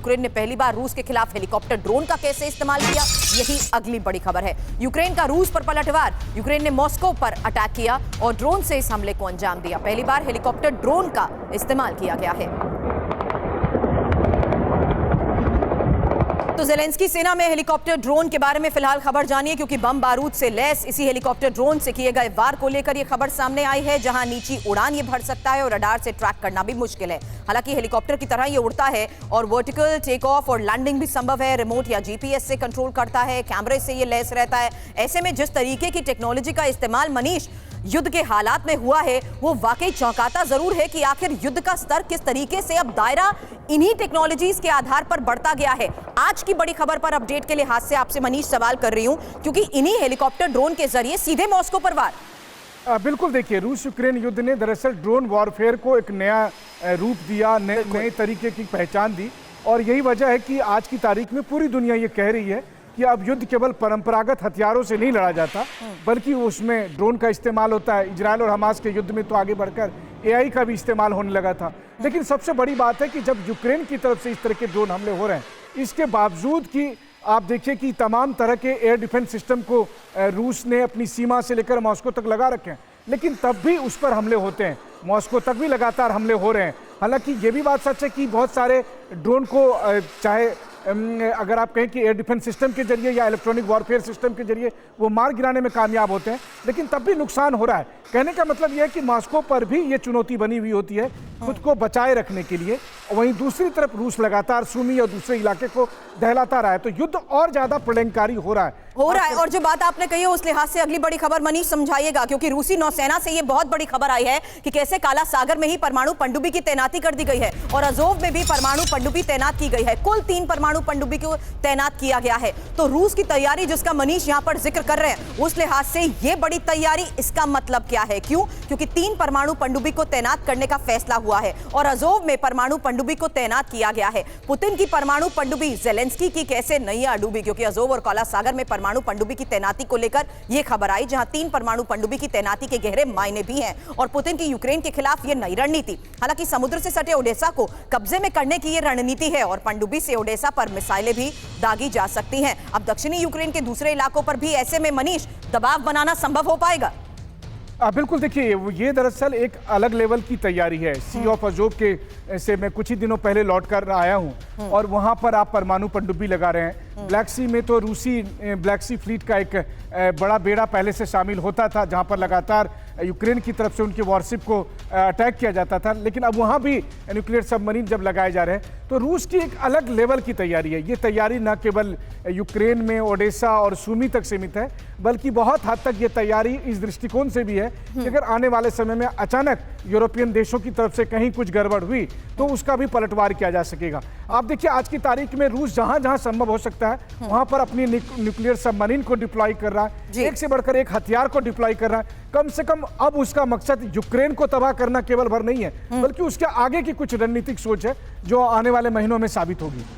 Ukraine ने पहली बार रूस के खिलाफ हेलीकॉप्टर ड्रोन का कैसे इस्तेमाल किया, यही अगली बड़ी खबर है। यूक्रेन का रूस पर पलटवार, यूक्रेन ने मॉस्को पर अटैक किया और ड्रोन से इस हमले को अंजाम दिया। पहली बार हेलीकॉप्टर ड्रोन का इस्तेमाल किया गया है। तो ज़ेलेंस्की सेना में हेलीकॉप्टर ड्रोन के बारे में फिलहाल खबर जानिए, क्योंकि बम बारूद से लैस इसी हेलीकॉप्टर ड्रोन से किए गए वार को लेकर यह खबर सामने आई है, जहां नीची उड़ान ये भर सकता है और रडार से ट्रैक करना भी मुश्किल है। हालांकि हेलीकॉप्टर की तरह ये उड़ता है और वर्टिकल टेक ऑफ और लैंडिंग भी संभव है। रिमोट या जीपीएस से कंट्रोल करता है, कैमरे से ये लैस रहता है। ऐसे में जिस तरीके की टेक्नोलॉजी का इस्तेमाल मनीष युद्ध के हालात में हुआ है, वो वाकई चौंकाता जरूर है कि आखिर युद्ध का स्तर किस तरीके से अब दायरा इन्हीं टेक्नोलॉजीज के आधार पर बढ़ता गया है। आज की बड़ी खबर पर अपडेट के लिहाज से आपसे मनीष सवाल कर रही हूं, क्योंकि इन्हीं हेलीकॉप्टर ड्रोन के जरिए सीधे मॉस्को पर वार। बिल्कुल, देखिए, रूस यूक्रेन युद्ध ने दरअसल ड्रोन वॉरफेयर को एक नया रूप दिया, नए तरीके की पहचान दी। और यही वजह है कि आज की तारीख में पूरी दुनिया ये कह रही है कि अब युद्ध केवल परंपरागत हथियारों से नहीं लड़ा जाता, बल्कि उसमें ड्रोन का इस्तेमाल होता है। इजरायल और हमास के युद्ध में तो आगे बढ़कर एआई का भी इस्तेमाल होने लगा था। लेकिन सबसे बड़ी बात है कि जब यूक्रेन की तरफ से इस तरह के ड्रोन हमले हो रहे हैं, इसके बावजूद कि आप देखिए कि तमाम तरह के एयर डिफेंस सिस्टम को रूस ने अपनी सीमा से लेकर मॉस्को तक लगा रखे हैं, लेकिन तब भी उस पर हमले होते हैं। मॉस्को तक भी लगातार हमले हो रहे हैं। हालांकि ये भी बात सच है कि बहुत सारे ड्रोन को चाहे अगर आप कहें कि एयर डिफेंस सिस्टम के जरिए या इलेक्ट्रॉनिक वॉरफेयर सिस्टम के जरिए वो मार गिराने में कामयाब होते हैं, लेकिन तब भी नुकसान हो रहा है। कहने का मतलब यह है कि मॉस्को पर भी ये चुनौती बनी हुई होती है खुद को बचाए रखने के लिए। वहीं दूसरी तरफ रूस लगातार सूमी और दूसरे इलाके को दहलाता रहा है, तो युद्ध और ज्यादा प्रलयंकारी हो रहा है। और जो बात आपने कही है उस लिहाज से अगली बड़ी खबर मनीष समझाइएगा, क्योंकि रूसी नौसेना से ये बहुत बड़ी खबर आई है कि कैसे काला सागर में ही परमाणु पनडुब्बी की तैनाती कर दी गई है और अजोव में भी परमाणु पनडुब्बी तैनात की गई है। कुल 3 परमाणु पनडुब्बी को तैनात किया गया है। तो रूस की तैयारी जिसका मनीष यहां पर जिक्र कर रहे हैं, उस लिहाज से ये बड़ी तैयारी, इसका मतलब क्या है? क्यों? क्योंकि 3 परमाणु पनडुब्बी को तैनात करने का फैसला हुआ है और अजोव में परमाणु पनडुब्बी को तैनात किया गया है। पुतिन की परमाणु पनडुब्बी ज़ेलेंस्की की कैसे नैया डूबी, क्योंकि अजोव और काला सागर में परमाणु पनडुब्बी की तैनाती को लेकर यह खबर आई, जहां 3 परमाणु पनडुब्बी की तैनाती के गहरे मायने भी हैं और पुतिन की यूक्रेन के खिलाफ यह नई रणनीति। हालांकि समुद्र से सटे ओडेसा को कब्जे में करने की यह रणनीति है और पनडुब्बी से ओडेसा पर मिसाइलें भी दागी जा सकती हैं। अब दक्षिणी यूक्रेन के दूसरे इलाकों पर भी ऐसे में मनीष दबाव बनाना संभव हो पाएगा? बिल्कुल, देखिए, ये दरअसल एक अलग लेवल की तैयारी है। सी ऑफ अजोव के से मैं कुछ ही दिनों पहले लौट कर आया हूँ और वहाँ पर आप परमाणु पनडुब्बी लगा रहे हैं। ब्लैक सी में तो रूसी ब्लैक सी फ्लीट का एक बड़ा बेड़ा पहले से शामिल होता था, जहाँ पर लगातार यूक्रेन की तरफ से उनके वॉरशिप को अटैक किया जाता था। लेकिन अब वहाँ भी न्यूक्लियर सबमरीन जब लगाए जा रहे हैं, तो रूस की एक अलग लेवल की तैयारी है। ये तैयारी न केवल यूक्रेन में ओडेसा और सूमी तक सीमित है, बल्कि बहुत हद तक ये तैयारी इस दृष्टिकोण से भी है कि अगर आने वाले समय में अचानक यूरोपियन देशों की तरफ से कहीं कुछ गड़बड़ हुई तो उसका भी पलटवार किया जा सकेगा। आप देखिए, आज की तारीख में रूस जहां जहां संभव हो सकता है वहां पर अपनी न्यूक्लियर सबमरीन को डिप्लॉय कर रहा है, एक से बढ़कर एक हथियार को डिप्लॉय कर रहा है। कम से कम अब उसका मकसद यूक्रेन को तबाह करना केवल भर नहीं है, बल्कि उसके आगे की कुछ रणनीतिक सोच है जो आने वाले महीनों में साबित होगी।